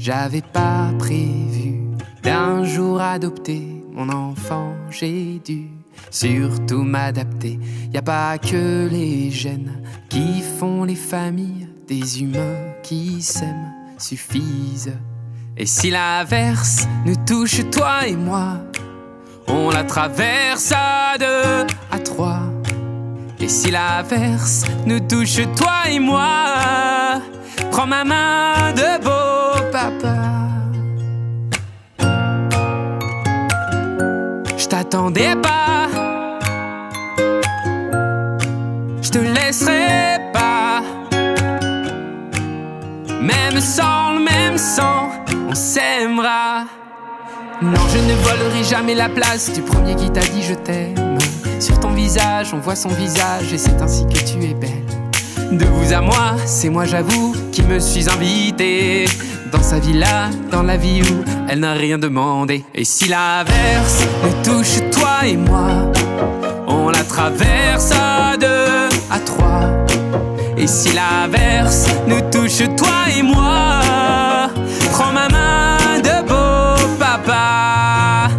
J'avais pas prévu d'un jour adopter mon enfant, j'ai dû surtout m'adapter. Y a pas que les gènes qui font les familles, des humains qui s'aiment suffisent. Et si l'averse nous touche toi et moi, on la traverse à deux, à trois. Et si l'averse nous touche toi et moi, prends ma main de beau papa. Je t'attendais pas, je te laisserai pas. Même sans le même sang, on s'aimera. Non, je ne volerai jamais la place du premier qui t'a dit je t'aime. Sur ton visage, on voit son visage et c'est ainsi que tu es belle. De vous à moi, c'est moi j'avoue qui me suis invité dans sa villa, dans la vie où elle n'a rien demandé. Et si l'averse nous touche toi et moi, on la traverse à deux, à trois. Et si l'averse nous touche toi et moi, prends ma main de beau papa.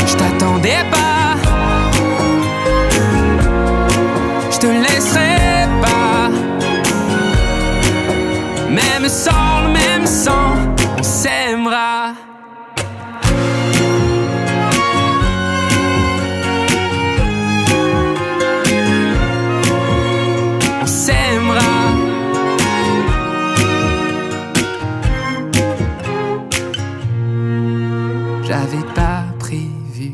Je t'attendais pas, je te laisserai pas. Même sans le même sang, on s'aimera. On s'aimera. J'avais pas prévu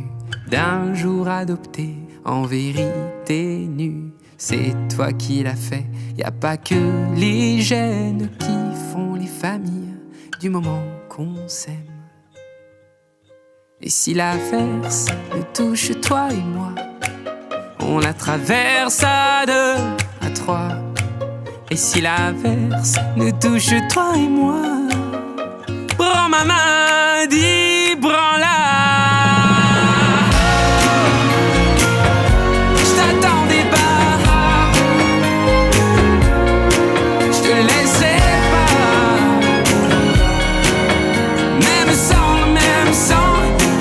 d'un jour adopter en vérité nue. C'est toi qui l'as fait. Y a pas que les gènes qui font les familles du moment qu'on s'aime. Et si l'averse nous touche toi et moi, on la traverse à deux, à trois. Et si l'averse nous touche toi et moi, prends ma main, dis branle-la. Je t'attendais pas, je te laisserai pas. Même sans le même sang,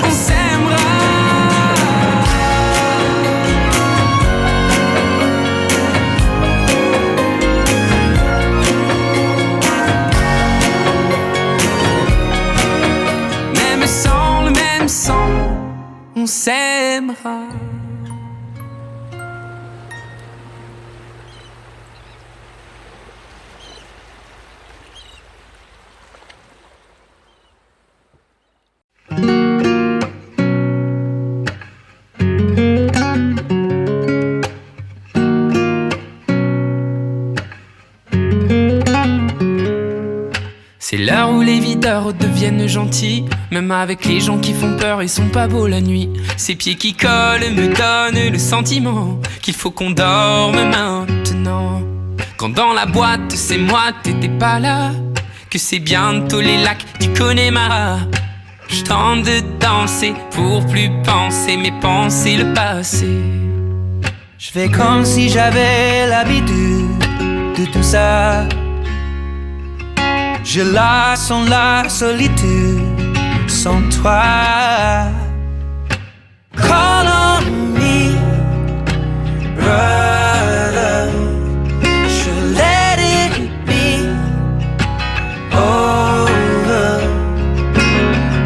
on s'aimera. Même sans le même sang, on s'aimera. C'est l'heure où les videurs deviennent gentils, même avec les gens qui font peur et sont pas beaux la nuit. Ces pieds qui collent me donnent le sentiment qu'il faut qu'on dorme maintenant. Quand dans la boîte c'est moi, t'étais pas là, que c'est bientôt les lacs du Connemara. Je tente de danser pour plus penser, mais penser le passé. Je fais comme si j'avais l'habitude de tout ça. Je la sens la solitude sans toi. Call on me, brother. Should let it be over.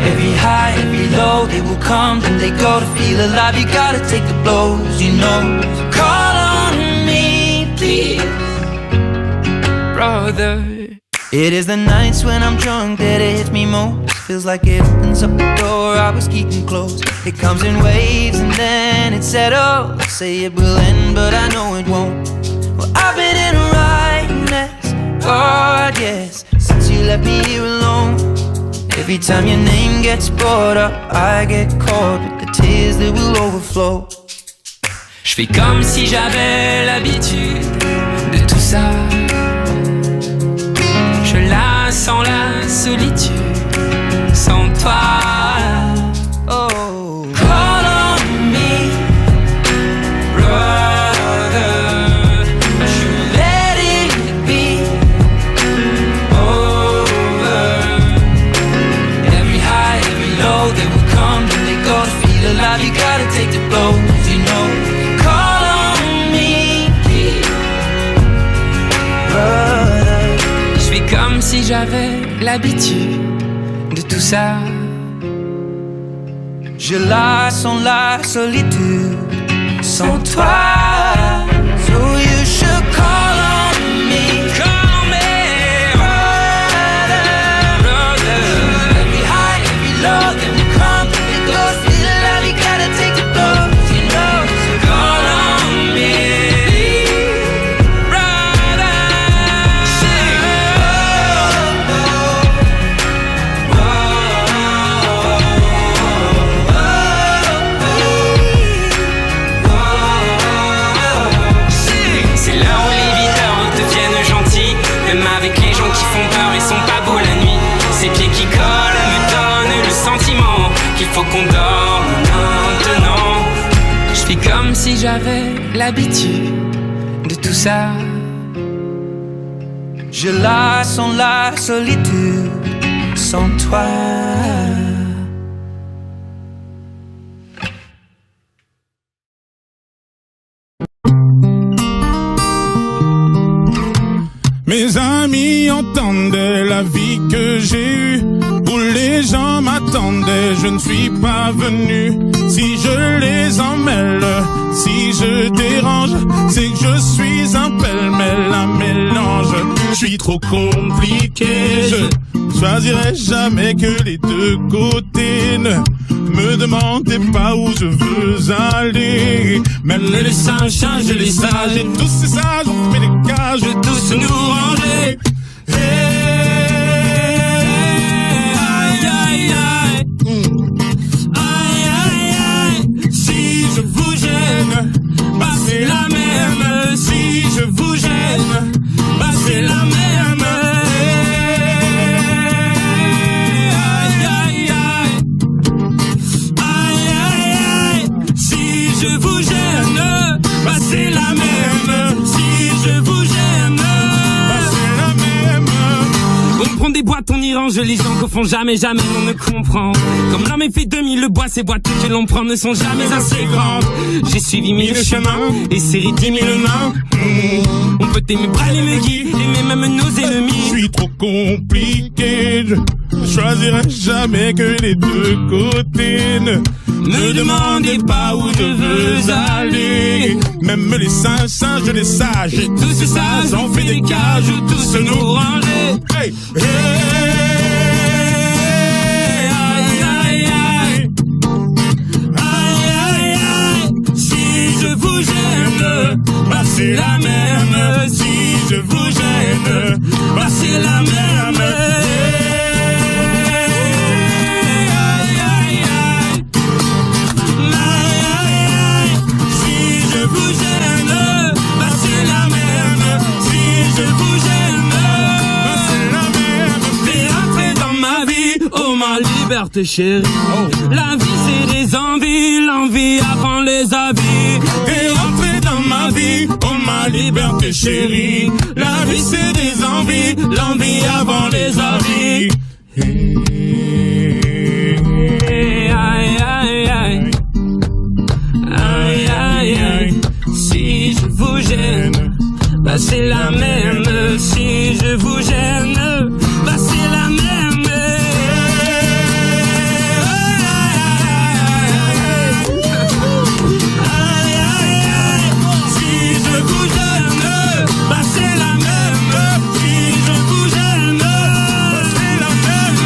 Every high, every low, they will come, then they go. To feel alive, you gotta take the blows, you know. Call on me, please, Brother. It is the nights when I'm drunk that it hits me most. Feels like it opens up the door I was keeping closed. It comes in waves and then it settles. Say it will end, but I know it won't. Well, I've been in a right mess, God, yes, since you left me here alone. Every time your name gets brought up, I get caught with the tears that will overflow. Je fais comme si j'avais l'habitude de tout ça. Je la sens la solitude sans toi. Oh, Call on me, brother. should let it be comme si j'avais l'habitude de tout ça. Je la sens la solitude sans toi. So you should call on me. Call on me, brother. Every high, every low, then we come, then we go. Still love, you gotta take the blows, you know. So Call on me, brother. C'est là où les videurs deviennent gentils, même avec les gens qui font peur et sont pas beaux la nuit. Ces pieds qui collent me donnent le sentiment qu'il faut qu'on dorme maintenant. Je fais comme si j'avais l'habitude de tout ça. je la sens la solitude sans toi. Mes amis entendaient la vie que j'ai eue, où les gens m'attendaient, je ne suis pas venu. Si je les emmêle, si je dérange, c'est que je suis un pêle-mêle, un mélange. Je suis trop compliqué, je choisirai jamais que les deux côtés. Ne me demandez pas où je veux aller. Même les singes, les sages, et tous ces sages ont fait des cages, tous nous ranger. Aïe, aïe, aïe. Aïe, aïe, aïe. Si je vous gêne, bah c'est la même. Si je vous gêne, bah c'est la même. Aïe, aïe, aïe. Aïe, aïe, aïe. Si je vous gêne, bah c'est la même. Si je vous gêne, bah c'est la même. On prend des boîtes, on y range les gens qu'au fond jamais on ne comprend. Comme l'homme est fait 2000, le bois, ces boîtes que l'on prend ne sont jamais assez grandes. J'ai suivi 1000 chemins et serré 10 000 mains. On peut aimer bras et me guider, aimer même nos ennemis. Je suis trop compliqué, je choisirai jamais que les deux côtés. Ne me demandez pas où je veux aller. Même les singes, les sages, et tous ces sages ont fait des cages, tous nous ranger. Hey, hey, aïe, aïe, aïe. Aïe, aïe, aïe. Si je vous gêne, bah c'est la même. Si je vous gêne, bah c'est la même. Aïe, aïe, aïe. Aïe, aïe, aïe. Si je vous gêne, bah c'est la même. Si je vous gêne, bah c'est la même. T'es entré dans ma vie, oh ma liberté chérie. La vie c'est des envies, l'envie avant les avis. T'es entré dans ma vie, oh ma liberté chérie. La vie c'est des envies, l'envie avant les avis. Aïe, aïe, aïe. Aïe, aïe, aïe. Si je vous gêne, bah c'est la même. Si je vous gêne, bah c'est la même. Aïe, aïe, aïe. Si je vous gêne, bah c'est la même. Si je vous gêne, bah c'est la même.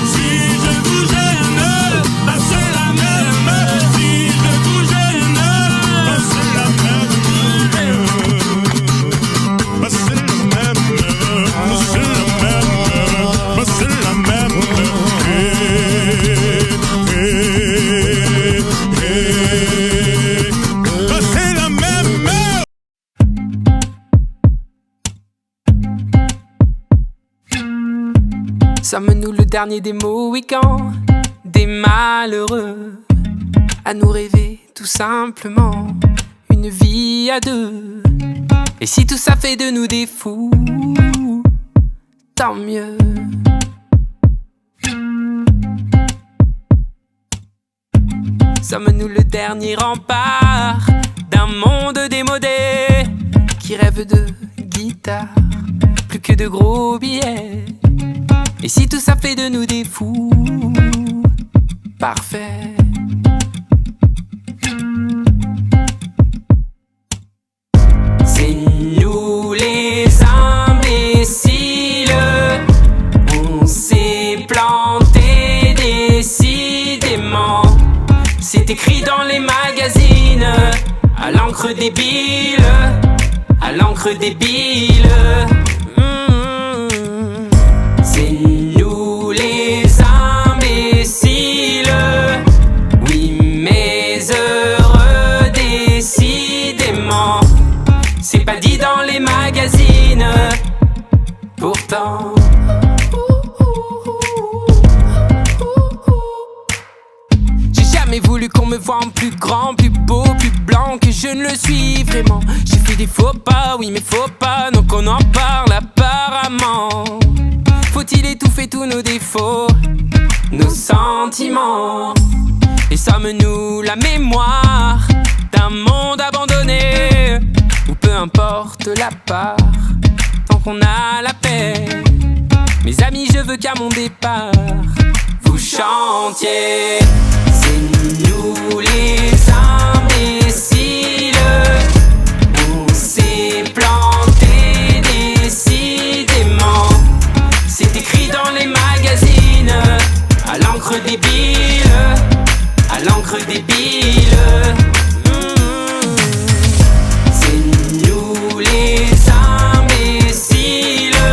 Si je vous gêne, bah c'est la même. Si je vous gêne, bah c'est la même. Bah c'est la même. Bah c'est la même. Bah c'est la même. Bah c'est la même. Sommes-nous le dernier des Mohicans, des malheureux, à nous rêver tout simplement une vie à deux? Et si tout ça fait de nous des fous, tant mieux. Sommes-nous le dernier rempart d'un monde démodé qui rêve de guitare, plus que de gros billets? Et si tout ça fait de nous des fous parfaits? C'est nous les imbéciles, on s'est planté décidément. C'est écrit dans les magazines, à l'encre débile, à l'encre débile. C'est nous les imbéciles, oui mais heureux décidément. C'est pas dit dans les magazines, pourtant. J'ai jamais voulu qu'on me voie en plus grand, plus beau, plus blanc que je ne le suis vraiment. J'ai fait des faux pas, oui mais faux pas, donc on en parle apparemment. Faut-il étouffer tous nos défauts, nos sentiments? Et sommes-nous la mémoire d'un monde abandonné, ou peu importe la part, tant qu'on a la paix? Mes amis, je veux qu'à mon départ vous chantiez. C'est nous les imbéciles, on s'est planté décidément. C'est écrit dans les magazines, à l'encre débile, à l'encre débile. C'est nous les imbéciles,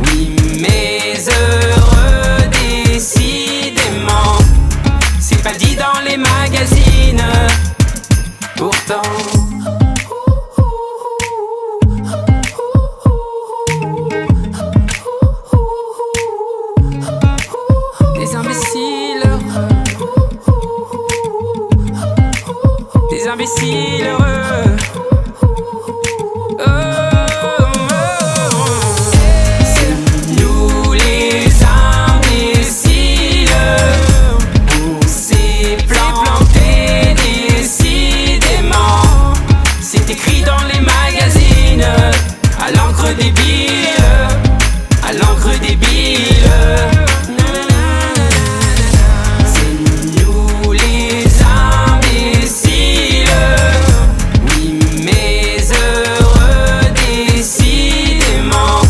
oui mais heureux décidément. C'est pas dit dans les magazines, pourtant. Des imbéciles heureux, des imbéciles heureux. C'est nous les imbéciles, on s'est planté décidément. C'est écrit dans les magazines, à l'encre débile, à l'encre débile. C'est nous les imbéciles, oui mais heureux décidément.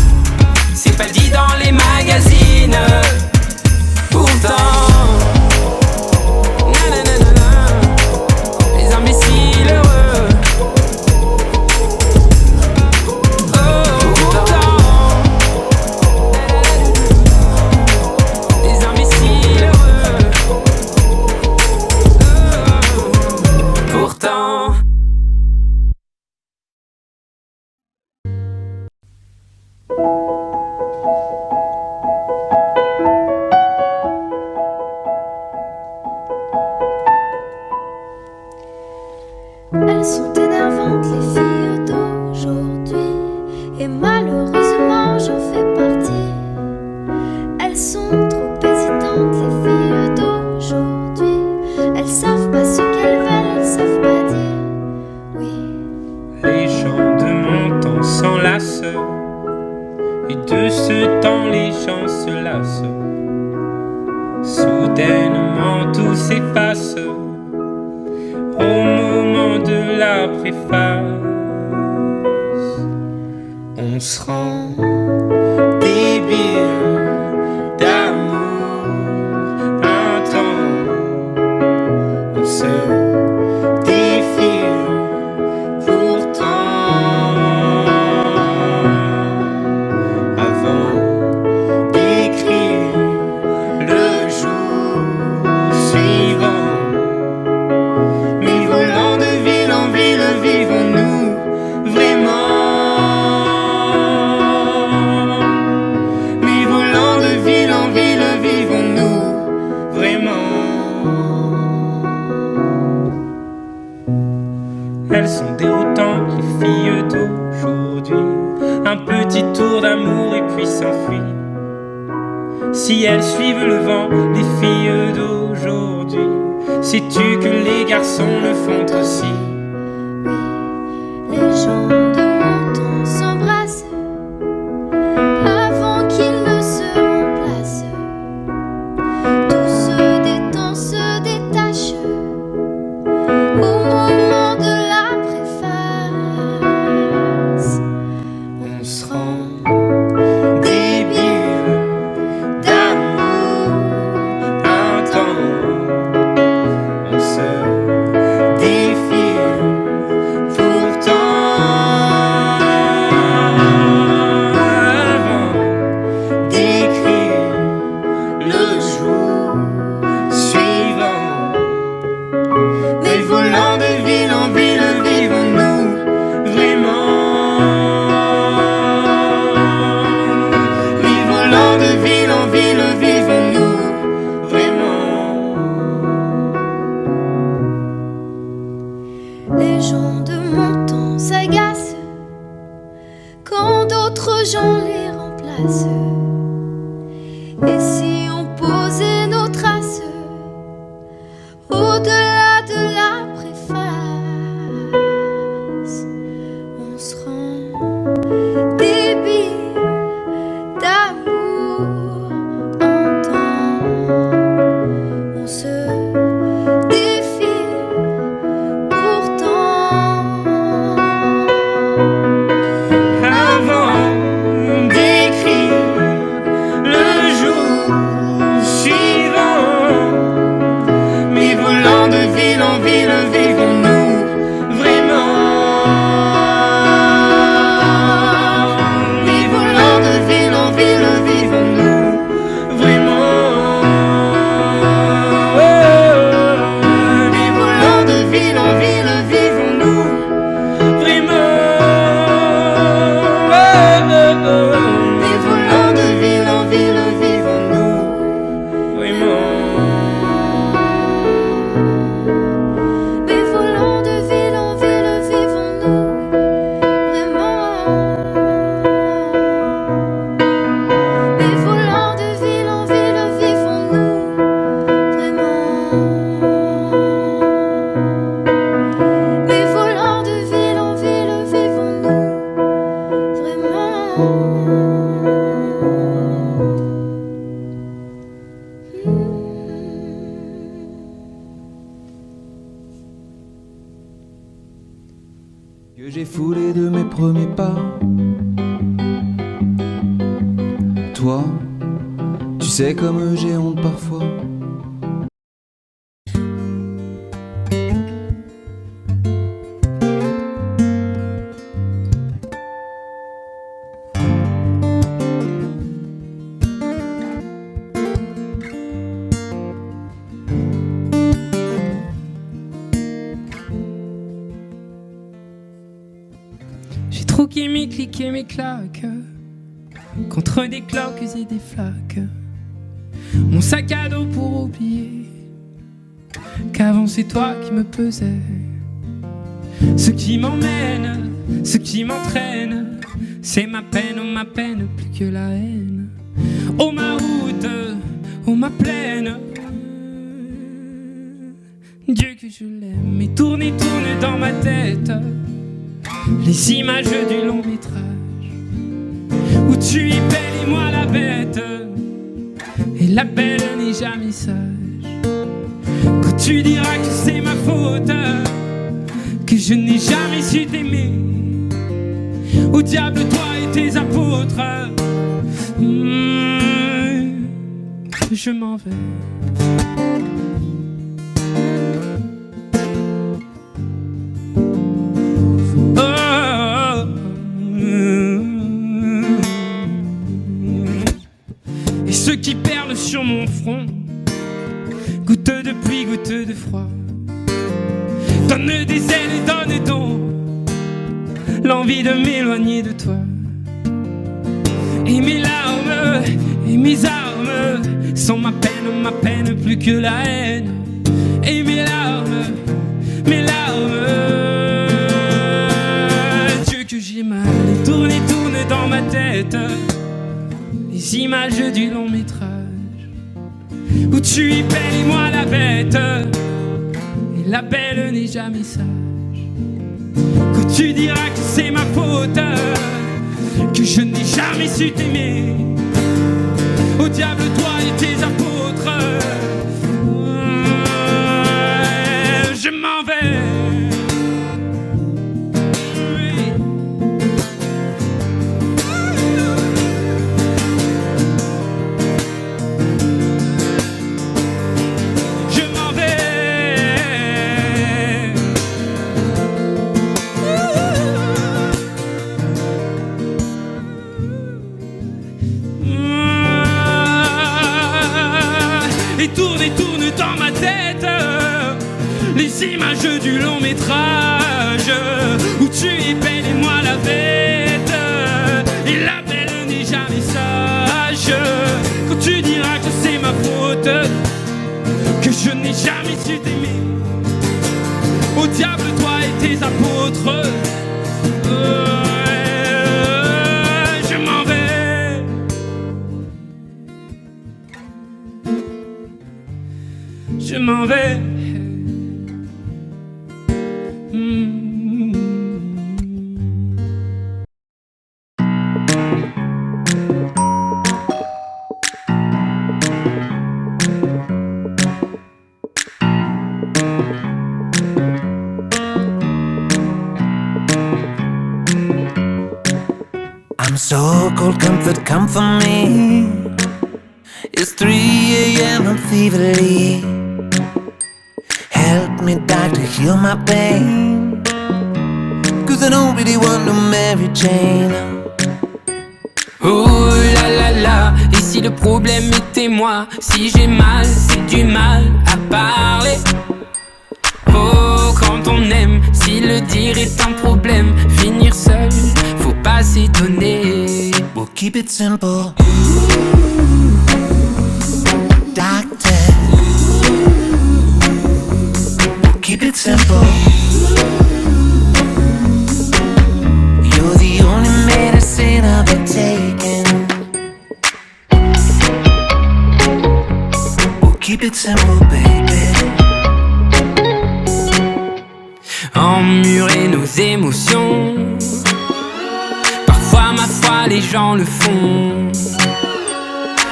C'est pas dit dans les magazines, pourtant. Nananana, les imbéciles heureux. Pourtant. Les imbéciles heureux. Pourtant. Elles sont énervantes les filles d'aujourd'hui, et malheureusement j'en fais partie. Elles sont trop hésitantes les filles d'aujourd'hui, elles savent pas ce qu'elles veulent, elles savent pas dire oui. Les gens de mon temps s'enlacent, et de ce temps les gens se lassent. Soudainement tout s'efface au moment de la préface. On se rend débile d'amour un temps. On se défile pourtant avant d'écrire le jour suivant. Mais volant de ville en ville, vivons-nous vraiment? Mais volant de ville en ville, vivons-nous vraiment? Elles sont déroutantes, les filles d'aujourd'hui. Un petit tour d'amour et puis s'enfuient. Si elles suivent le vent, les filles d'aujourd'hui. Sais-tu que les garçons le font aussi? Oui, les gens de mon temps s'embrassent avant qu'ils ne se remplacent. Tout se détend, se détache au moment de la préface. On se rend Débile d'amour, un temps on se défile. Pourtant, avant d'écrire le jour suivant, mais volant de ville en ville, vivons-nous vraiment? Mais volant de ville en ville, vivons-nous vraiment? Les gens de mon temps s'agacent quand d'autres gens les remplacent. Et si on posait nos traces au-delà de la préface, on se rend débile d'amour en temps. On se défile pourtant. Avant d'écrire le jour suivant, mais volant de ville en ville, vivons-nous vraiment? Mais volant de ville en ville, vivons-nous vraiment? Mais volant de ville en ville, vivons-nous vraiment? Mais volant de ville en ville, vivons-nous vraiment? Mais volant de ville en ville, vivons-nous vraiment? Mais volant de ville en ville, vivons-nous vraiment? Mais volant de ville en ville, vivons-nous vraiment? Que j'ai foulé de mes premiers pas. Toi, tu sais comme j'ai honte parfois. J'ai troqué mes clics et mes claques contre des cloques et des flaques. Mon sac à dos pour oublier qu'avant c'est toi qui me pesais. Ce qui m'emmène, ce qui m'entraîne, c'est ma peine plus que la haine. Oh ma route, oh ma plaine, Dieu que je l'aime. Et tourne dans ma tête les images du long métrage où tu es belle et moi la bête, et la belle n'est jamais sage. Quand tu diras que c'est ma faute, que je n'ai jamais su t'aimer, au diable toi et tes apôtres, je m'en vais. Et ceux qui perlent sur mon front, goutte de pluie, goutte de froid, donne des ailes et donne donc l'envie de m'éloigner de toi. Et mes larmes et mes armes sont ma peine plus que la haine. Et mes larmes, Dieu que j'ai mal. Et tourne dans ma tête les images du long métrage où tu es belle et moi la bête, la belle n'est jamais sage. Quand tu diras que c'est ma faute, que je n'ai jamais su t'aimer, au diable toi et tes apôtres, je m'en vais. Et tourne dans ma tête les images du long métrage où tu es belle et moi la bête, et la belle n'est jamais sage. Quand tu diras que c'est ma faute, que je n'ai jamais su t'aimer, au diable toi et tes apôtres, je m'en vais. Je m'en vais. I'm so cold, comfort, come for me. It's 3 a.m. I'm feverly. Help me, doctor, heal my pain. Cause I don't really want no Mary Jane. Oh là là là, et si le problème était moi? Si j'ai mal, c'est du mal à parler. Oh, quand on aime, si le dire est un problème, finir seul, faut pas s'étonner. We'll keep it simple, doctor. We'll keep it simple. You're the only medicine I've been taking. We'll keep it simple, baby. Emmurer nos émotions, parfois ma foi les gens le font.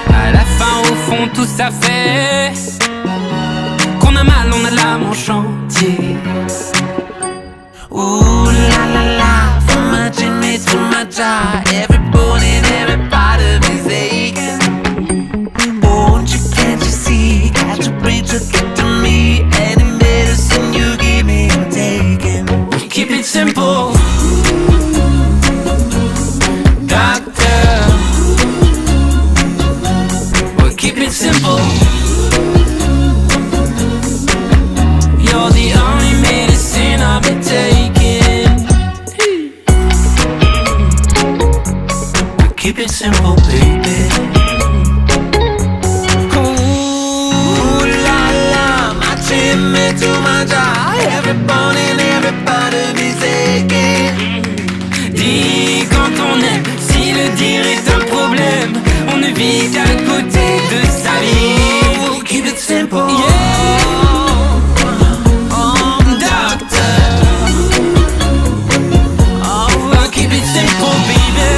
À la fin au fond tout ça fait qu'on a mal, on a l'âme en chantier. Ooh la la la, from my chin to my jaw, every bone and every part of me's aching. Won't you, can't you see, got to breathe to get to me. Any medicine you give me I'm taking. Keep it simple, doctor. Well, keep it simple. You're the only medicine I've been taking. Well, keep it simple, baby. Ooh la la, my chin to my jaw, every bone and every part of me's aching. Dis quand on aime, si le dire est un problème, on ne vit qu'à côté de sa vie. We'll keep it simple, Yeah, doctor. Oh, keep it simple, baby.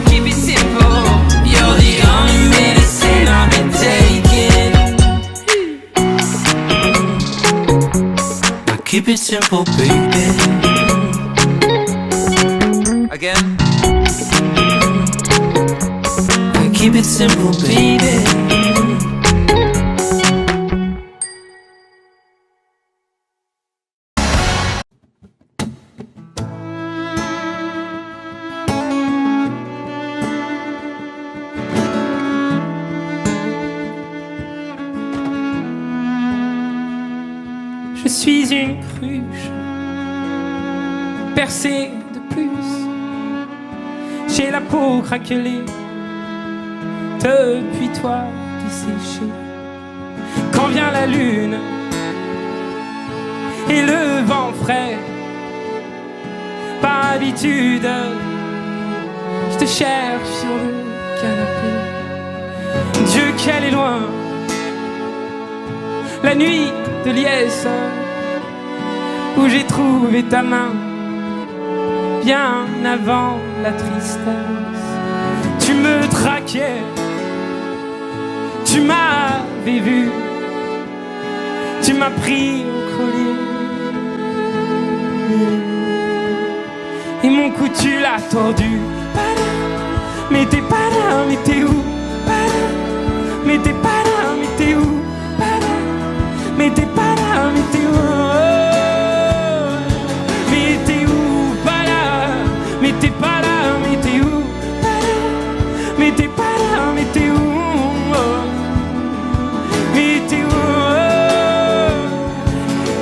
Keep it simple. You're the only medicine I've been taking. Well, keep it simple, baby. Again. Well, keep it simple, baby. Je suis une cruche percée de plus. J'ai la peau craquelée depuis toi desséchée. Quand vient la lune et le vent frais, par habitude, je te cherche sur le canapé. Dieu qu'elle est loin, la nuit de liesse où j'ai trouvé ta main bien avant la tristesse. Tu me traquais, tu m'avais vu, tu m'as pris au collier et mon cou tu l'as tordu. Mais t'es pas là, mais t'es où? Mais t'es pas là, mais t'es où? Mais t'es pas là, mais t'es où? Mais t'es où? Pas là. Mais t'es pas là, mais t'es où? Mais t'es pas là, mais t'es où? Mais t'es où?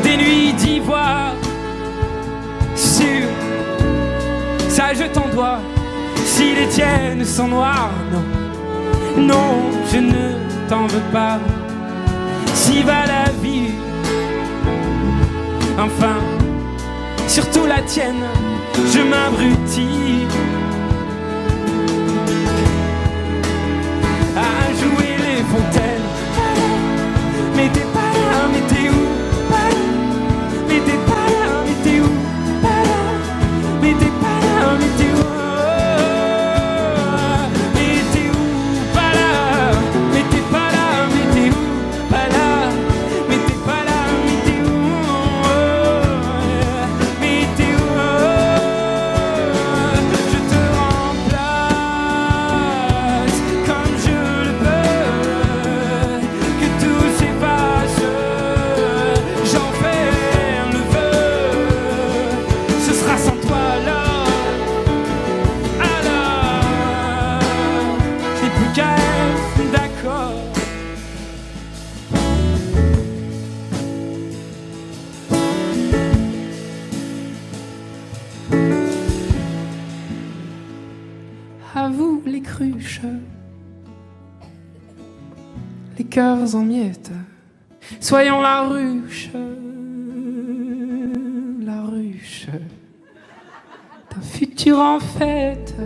Des nuits d'ivoire sur ça je t'en dois. Si les tiennes sont noires, non, non, je ne t'en veux pas. Si va la vie, enfin, surtout la tienne, je m'abrutis à jouer les fontaines. Mais t'es pas là, mais t'es où? Mais t'es pas là, mais t'es où? Mais t'es pas là, mais t'es où? À vous les cruches, les cœurs en miettes, soyons la ruche d'un futur en fête.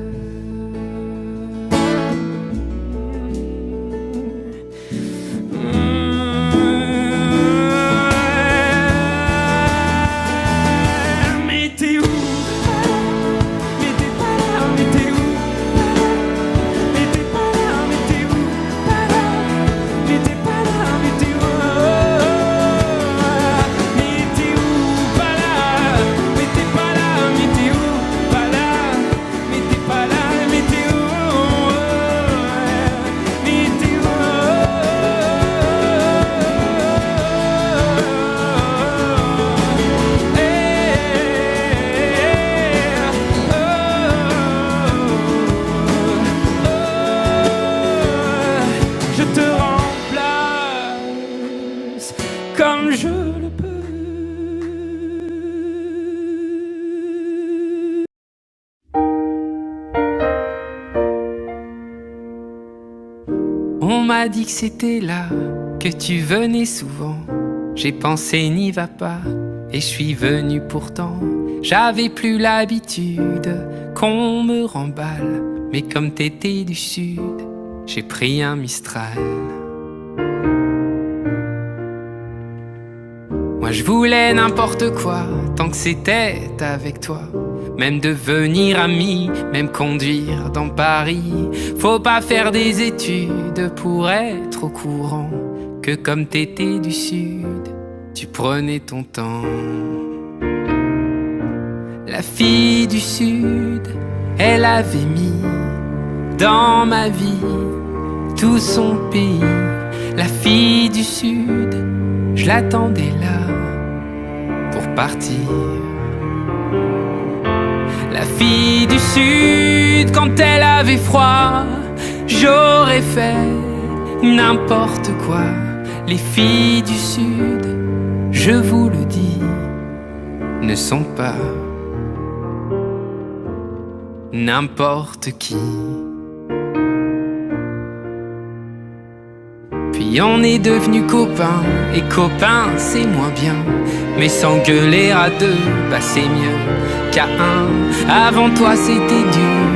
Comme je le peux. On m'a dit que c'était là, que tu venais souvent. J'ai pensé n'y va pas, et je suis venu pourtant. J'avais plus l'habitude qu'on me remballe, mais comme t'étais du sud, j'ai pris un Mistral. Moi je voulais n'importe quoi, tant que c'était avec toi. Même devenir ami, même conduire dans Paris. Faut pas faire des études pour être au courant que comme t'étais du sud, tu prenais ton temps. La fille du sud, elle avait mis dans ma vie tout son pays. La fille du sud, je l'attendais là pour partir. La fille du sud, quand elle avait froid, j'aurais fait n'importe quoi. Les filles du sud, je vous le dis, ne sont pas n'importe qui. Puis on est devenus copains, et copains c'est moins bien. Mais s'engueuler à deux, bah c'est mieux qu'à un. Avant toi c'était dur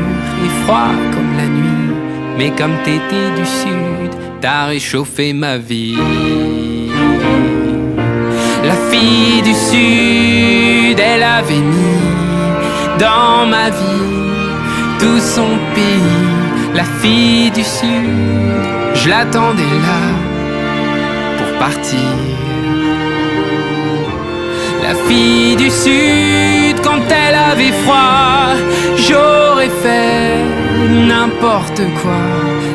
et froid comme la nuit, mais comme t'étais du sud, t'as réchauffé ma vie. La fille du Sud, elle avait mis dans ma vie tout son pays. La fille du Sud, je l'attendais là pour partir. La fille du Sud, quand elle avait froid, j'aurais fait n'importe quoi.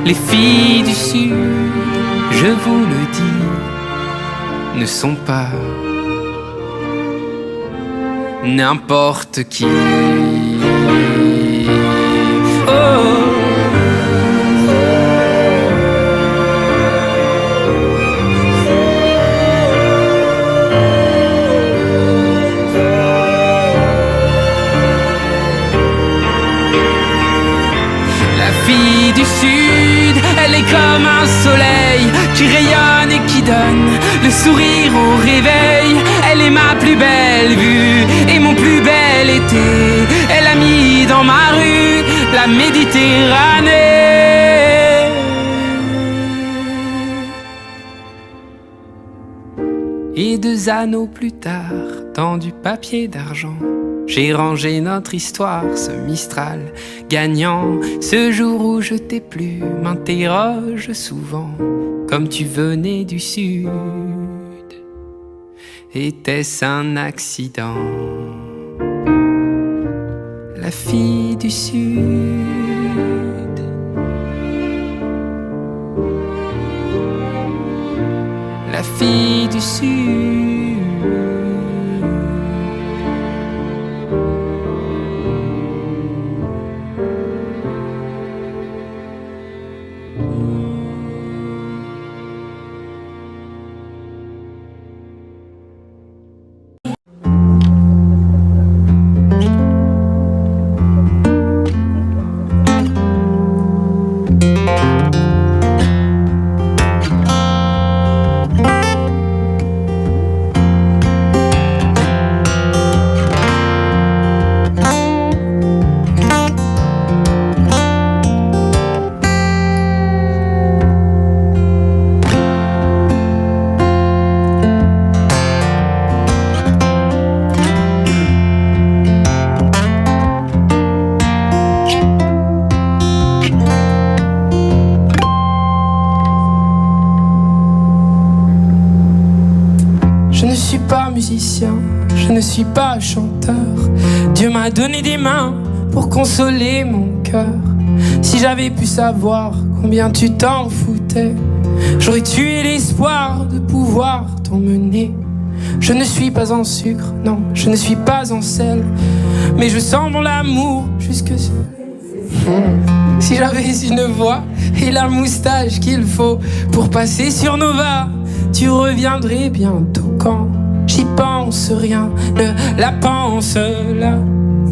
Les filles du Sud, je vous le dis, ne sont pas n'importe qui. Oh. Du Sud, elle est comme un soleil qui rayonne et qui donne le sourire au réveil. Elle est ma plus belle vue et mon plus bel été. Elle a mis dans ma rue la Méditerranée. Et 2 anneaux plus tard, dans du papier d'argent, j'ai rangé notre histoire, ce Mistral gagnant. Ce jour où je t'ai plu m'interroge souvent, comme tu venais du Sud, était-ce un accident? La fille du Sud, la fille du Sud. Je ne suis pas chanteur. Dieu m'a donné des mains pour consoler mon cœur. Si j'avais pu savoir combien tu t'en foutais, j'aurais tué l'espoir de pouvoir t'emmener. Je ne suis pas en sucre, non, je ne suis pas en sel, mais je sens mon amour jusque sur... Si j'avais une voix et la moustache qu'il faut pour passer sur Nova, tu reviendrais bientôt. Quand j'y pense, rien ne la pense. La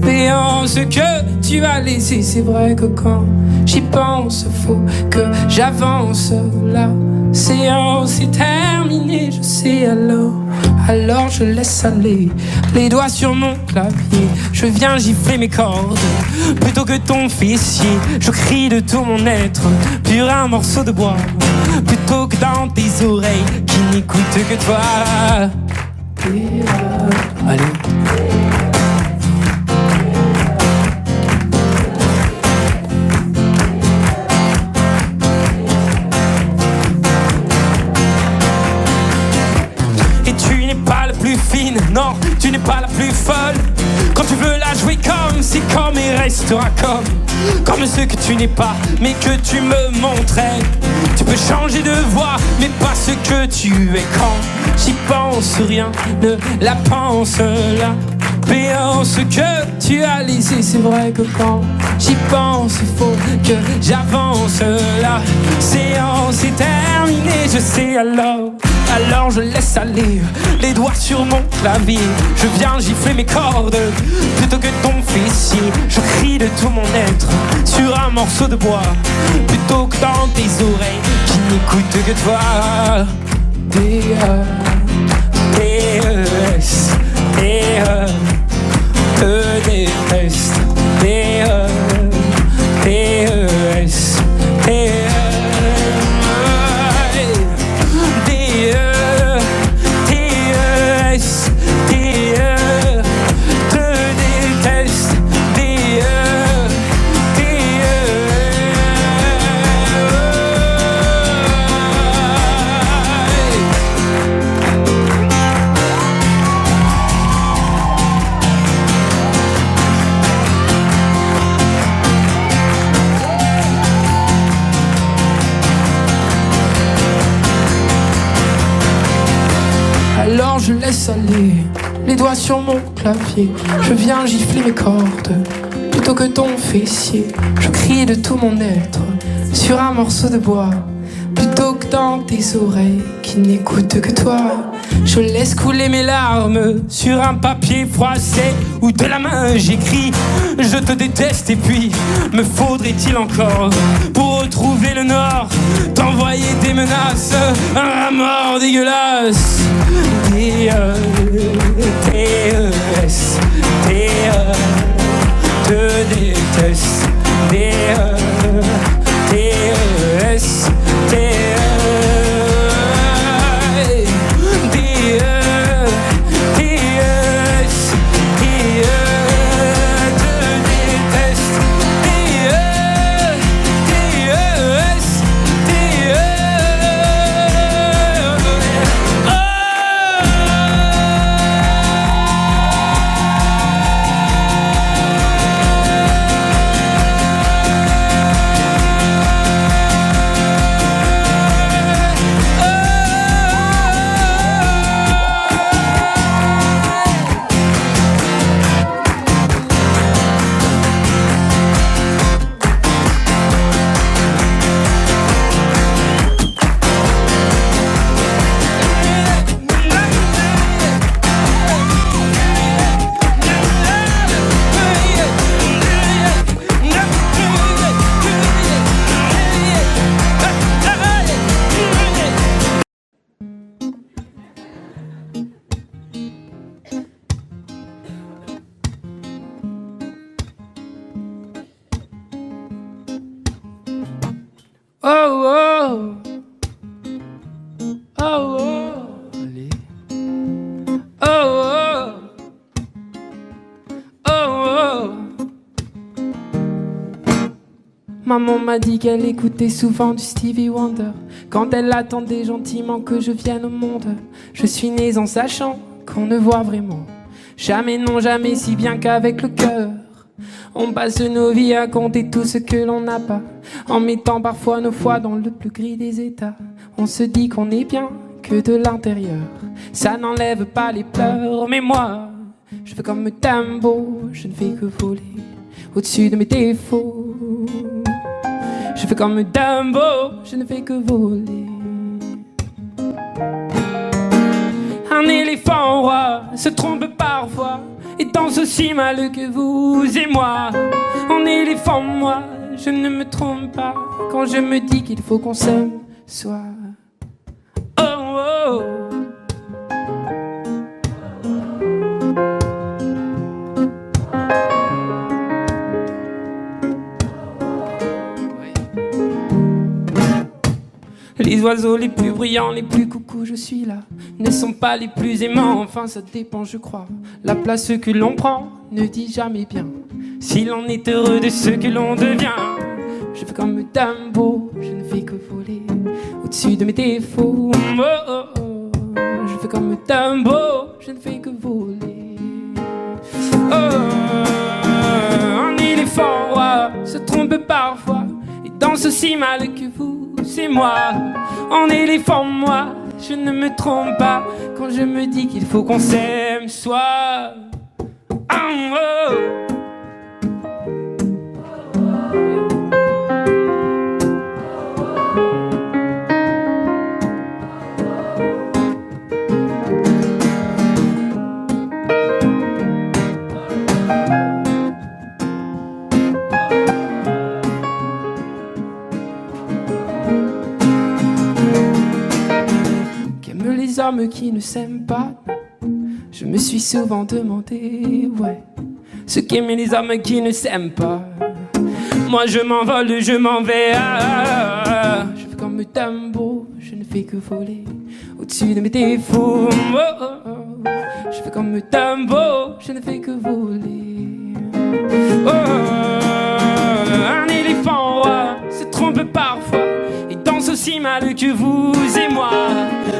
séance que tu as laissée, c'est vrai que quand j'y pense, faut que j'avance. La séance est terminée, je sais alors je laisse aller les doigts sur mon clavier. Je viens gifler mes cordes plutôt que ton fessier. Je crie de tout mon être, pur un morceau de bois, plutôt que dans tes oreilles qui n'écoutent que toi. Allez. Non, tu n'es pas la plus folle. Quand tu veux la jouer comme, c'est comme et restera comme ce que tu n'es pas, mais que tu me montrais. Tu peux changer de voix, mais pas ce que tu es. Quand j'y pense, rien ne la pense. La béance que tu as laissée, c'est vrai que quand j'y pense, il faut que j'avance. La séance est terminée, je sais alors je laisse aller les doigts sur mon clavier. Je viens gifler mes cordes plutôt que ton fessier. Je crie de tout mon être sur un morceau de bois, plutôt que dans tes oreilles qui n'écoutent que toi. D-E-S, D-E-E-D-S, D-E-D-E-S, laisse aller les doigts sur mon clavier. Je viens gifler mes cordes plutôt que ton fessier. Je crie de tout mon être sur un morceau de bois plutôt que dans tes oreilles qui n'écoutent que toi. Je laisse couler mes larmes sur un papier froissé où de la main j'écris je te déteste. Et puis me faudrait-il encore pour retrouver le nord t'envoyer des menaces, un remords dégueulasse. T-E-S, te déteste. T-E-S, Maman m'a dit qu'elle écoutait souvent du Stevie Wonder quand elle attendait gentiment que je vienne au monde. Je suis née en sachant qu'on ne voit vraiment jamais, non jamais, si bien qu'avec le cœur. On passe nos vies à compter tout ce que l'on n'a pas, en mettant parfois nos foi dans le plus gris des états. On se dit qu'on est bien que de l'intérieur, ça n'enlève pas les pleurs. Mais moi, je fais comme Dumbo, je ne fais que voler au-dessus de mes défauts. Je fais comme Dumbo, je ne fais que voler. Un éléphant roi se trompe parfois et danse aussi mal que vous et moi. En éléphant, moi, je ne me trompe pas quand je me dis qu'il faut qu'on s'aime soi. Oh, oh. Les oiseaux les plus brillants, les plus coucous, je suis là, ne sont pas les plus aimants, enfin ça dépend je crois. La place que l'on prend ne dit jamais bien si l'on est heureux de ce que l'on devient. Je fais comme Dumbo, je ne fais que voler au-dessus de mes défauts. Oh, oh, oh. Je fais comme Dumbo, je ne fais que voler. Oh, un éléphant roi se trompe parfois et danse aussi mal que vous. C'est moi, en éléphant, moi, je ne me trompe pas quand je me dis qu'il faut qu'on s'aime soi. Oh, oh. Les hommes qui ne s'aiment pas, je me suis souvent demandé, ouais, ce qu'aimaient les hommes qui ne s'aiment pas. Moi je m'envole, je m'en vais, je fais comme Dumbo, je ne fais que voler au-dessus de mes défauts. Oh, oh, oh. Je fais comme Dumbo, je ne fais que voler. Oh, un éléphant roi se trompe parfois et danse aussi mal que vous et moi.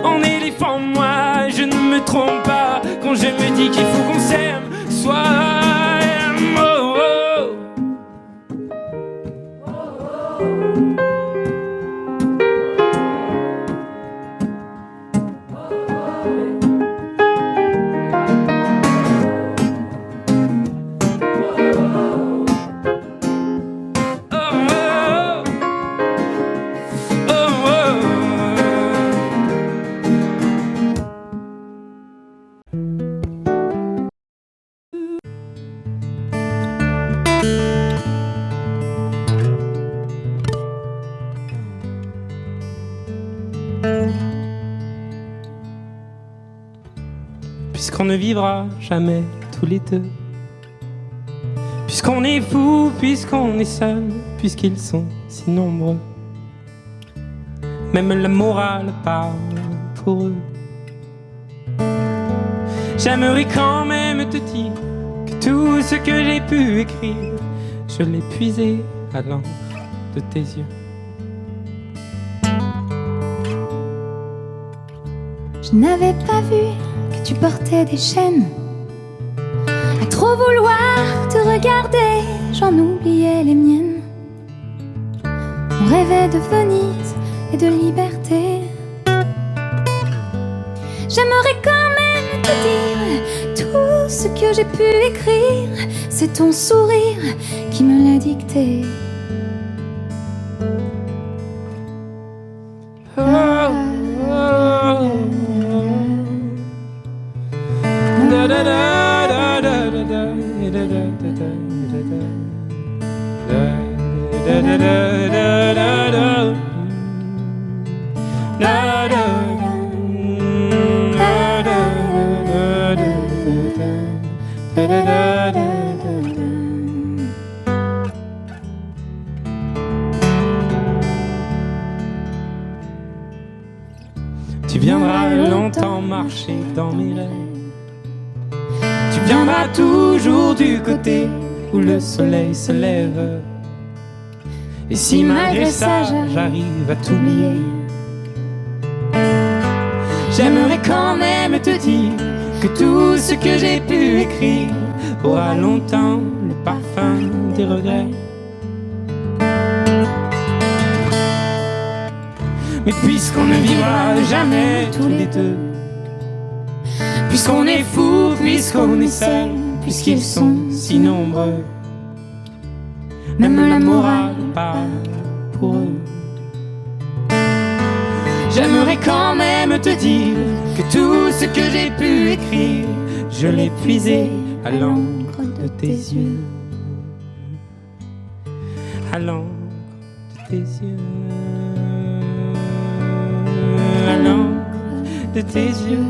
En éléphant, moi, je ne me trompe pas quand je me dis qu'il faut qu'on s'aime soi. Oh, oh. ne vivra jamais tous les deux. Puisqu'on est fou, puisqu'on est seul, puisqu'ils sont si nombreux. Même la morale parle pour eux. J'aimerais quand même te dire que tout ce que j'ai pu écrire, je l'ai puisé à l'encre de tes yeux. Je n'avais pas vu que tu portais des chaînes. À trop vouloir te regarder, j'en oubliais les miennes. On rêvait de Venise et de liberté. J'aimerais quand même te dire tout ce que j'ai pu écrire. C'est ton sourire qui me l'a dicté. Tu viendras longtemps marcher dans mes rêves. Tu viendras toujours du côté où le soleil se lève. Et si malgré ça j'arrive à t'oublier, j'aimerais quand même te dire que tout ce que j'ai pu écrire aura longtemps le parfum des regrets. Mais puisqu'on ne vivra jamais tous les deux, puisqu'on est fou, puisqu'on est seul, puisqu'ils sont si nombreux, même la morale parle pour eux. J'aimerais quand même te dire que tout ce que j'ai pu écrire, je l'ai puisé à l'encre de tes yeux. À l'encre de tes yeux. À l'encre de tes yeux.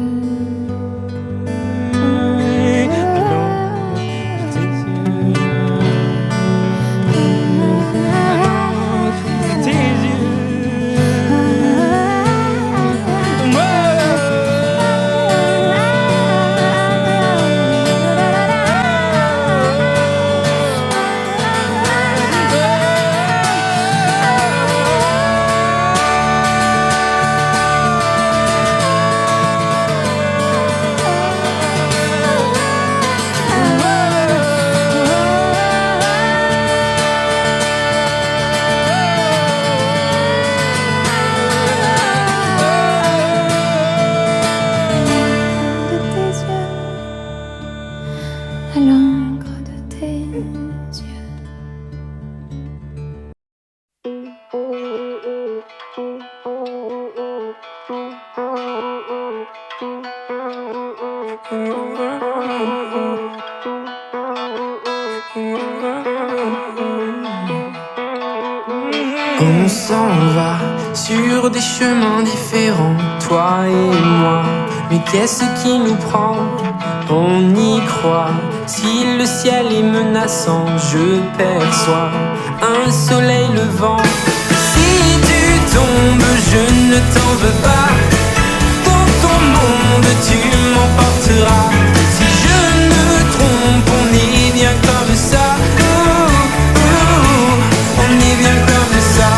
À l'encre de tes yeux. On s'en va sur des chemins différents, toi et moi. Mais qu'est-ce qui nous prend? On y croit. Si le ciel est menaçant, je perçois un soleil levant. Si tu tombes, je ne t'en veux pas. Dans ton monde, tu m'emporteras. Si je me trompe, on est bien comme ça. On est bien comme ça.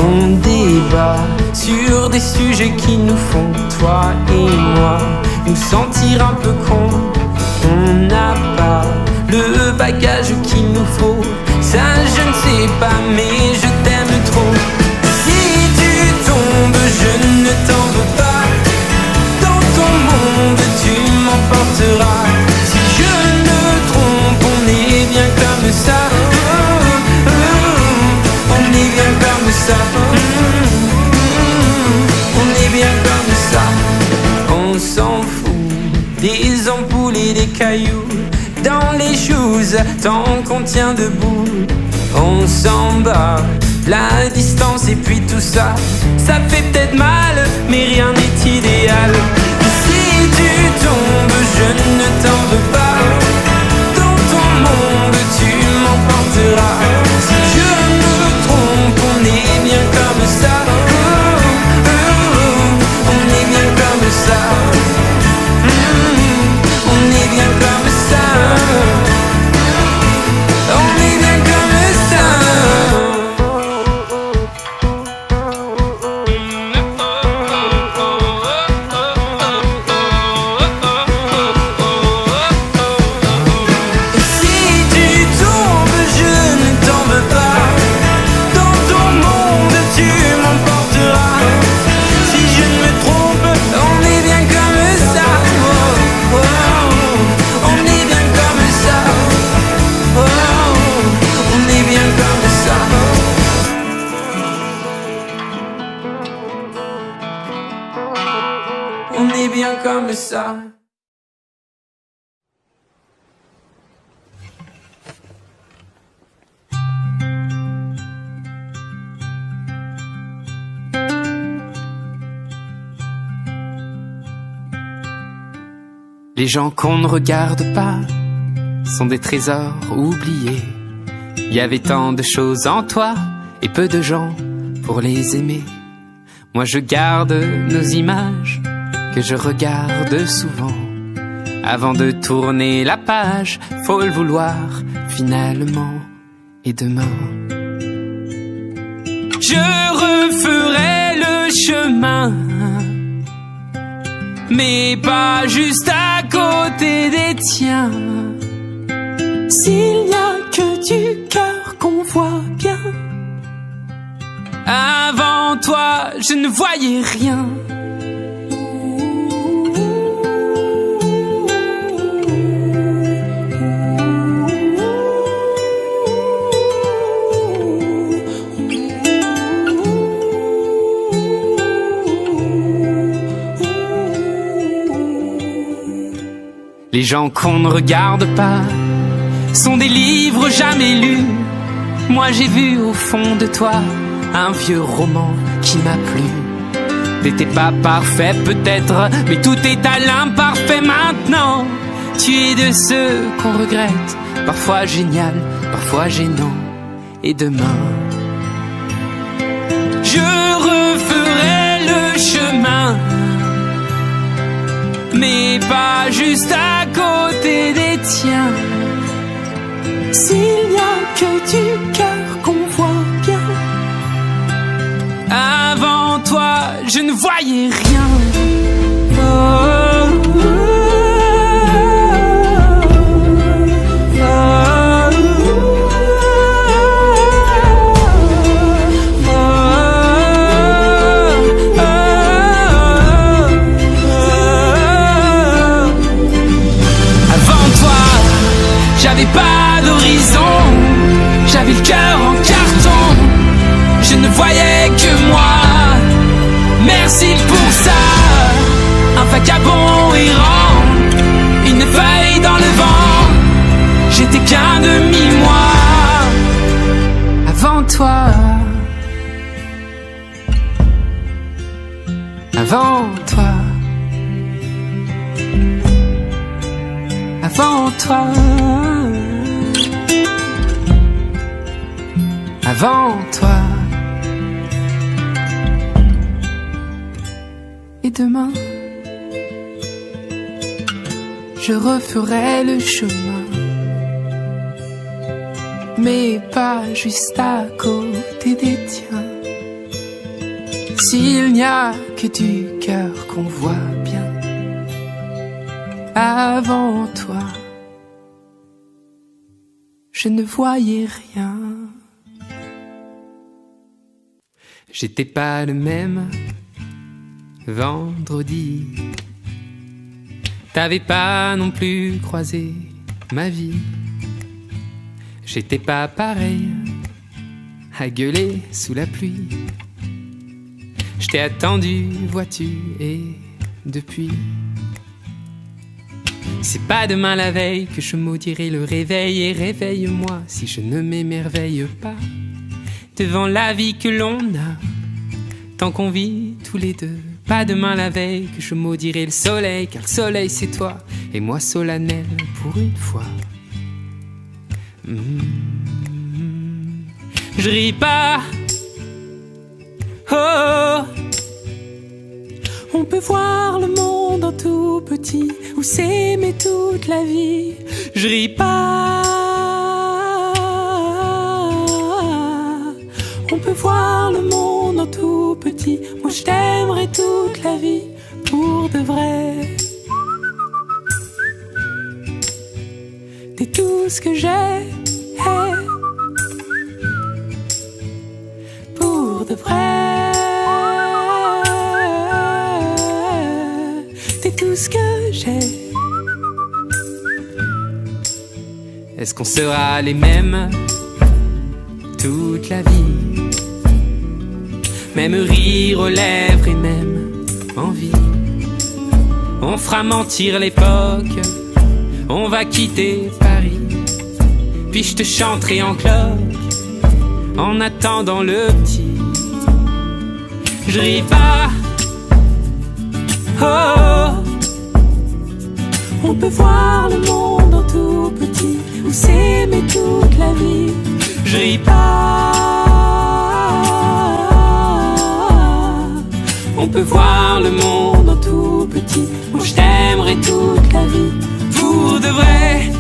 On débat sur des sujets qui nous font, toi et moi, nous sentir un peu cons. On n'a pas le bagage qu'il nous faut. Ça je ne sais pas, mais je t'aime trop. Si tu tombes, je ne t'en veux pas. Dans ton monde, tu m'emporteras. Si je me trompe, on est bien comme ça. On est bien comme ça. On est bien comme ça. On s'en fout des ampoules et des cailloux dans les choses tant qu'on tient debout. On s'en bat la distance et puis tout ça, ça fait peut-être mal, mais rien n'est idéal. Si tu tombes, je ne t'en veux pas. Dans ton monde, tu m'emporteras. Si je me trompe, on est bien comme ça. On est bien comme ça. On est bien comme ça. On est bien comme ça. Si tu tombes, je ne t'en veux pas. Dans ton monde, tu m'emporteras. Si je ne me trompe, on est bien comme ça. Oh, oh, on est bien comme ça. Oh, on est bien comme ça. On est bien comme ça. Les gens qu'on ne regarde pas sont des trésors oubliés. Il y avait tant de choses en toi et peu de gens pour les aimer. Moi je garde nos images que je regarde souvent. Avant de tourner la page, faut le vouloir finalement. Et demain, je referai le chemin, mais pas juste à côté des tiens. S'il n'y a que du cœur qu'on voit bien, avant toi je ne voyais rien. Les gens qu'on ne regarde pas sont des livres jamais lus. Moi j'ai vu au fond de toi un vieux roman qui m'a plu. T'étais pas parfait peut-être, mais tout est à l'imparfait maintenant. Tu es de ceux qu'on regrette, parfois génial, parfois gênant. Et demain, je referai le chemin, mais pas juste à côté des tiens. S'il n'y a que du cœur qu'on voit bien, avant toi je ne voyais rien. J'avais pas d'horizon, j'avais le cœur en carton, je ne voyais que moi. Merci pour ça, un vagabond errant, une feuille dans le vent. J'étais qu'un demi-moi avant toi. Avant toi. Avant toi. Avant toi. Et demain, je referai le chemin, mais pas juste à côté des tiens. S'il n'y a que du cœur qu'on voit bien, avant toi, je ne voyais rien. J'étais pas le même vendredi. T'avais pas non plus croisé ma vie. J'étais pas pareil à gueuler sous la pluie. Je t'ai attendu, vois-tu, et depuis, c'est pas demain la veille que je maudirai le réveil. Et réveille-moi si je ne m'émerveille pas devant la vie que l'on a, tant qu'on vit tous les deux Pas demain la veille que je maudirai le soleil, car le soleil c'est toi et moi solennel pour une fois. Je ris pas. Oh, on peut voir le monde en tout petit ou s'aimer toute la vie. Je ris pas. On peut voir le monde en tout petit. Moi je t'aimerai toute la vie pour de vrai. T'es tout ce que j'ai. Pour de vrai. T'es tout ce que j'ai. Est-ce qu'on sera les mêmes toute la vie? Même rire aux lèvres et même envie. On fera mentir l'époque. On va quitter Paris. Puis je te chanterai en cloque en attendant le petit. Je ris pas. Oh, on peut voir le monde en tout petit ou s'aimer toute la vie. Je ris pas. On peut voir le monde en tout petit. Moi je t'aimerai toute la vie pour de vrai.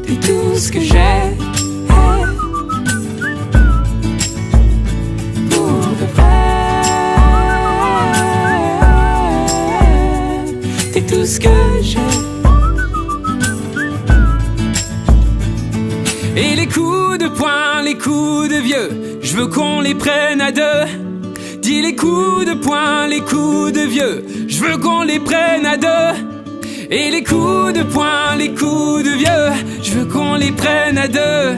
T'es tout ce que j'ai. Pour de vrai. T'es tout ce que j'ai. Et les coups de poing, les coups de vieux, je veux qu'on les prenne à deux. Dis les coups de poing, les coups de vieux, je veux qu'on les prenne à deux. Et les coups de poing, les coups de vieux, je veux qu'on les prenne à deux.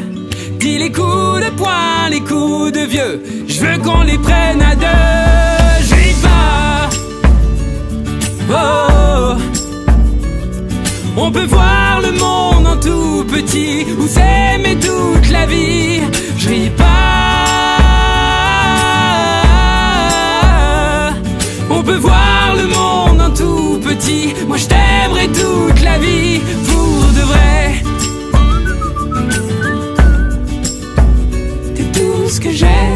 Dis les coups de poing, les coups de vieux, je veux qu'on les prenne à deux. Je ris pas. Oh, on peut voir le monde en tout petit ou s'aimer toute la vie. Je ris pas. On peut voir le monde en tout petit. Moi je t'aimerai toute la vie pour de vrai. T'es tout ce que j'ai.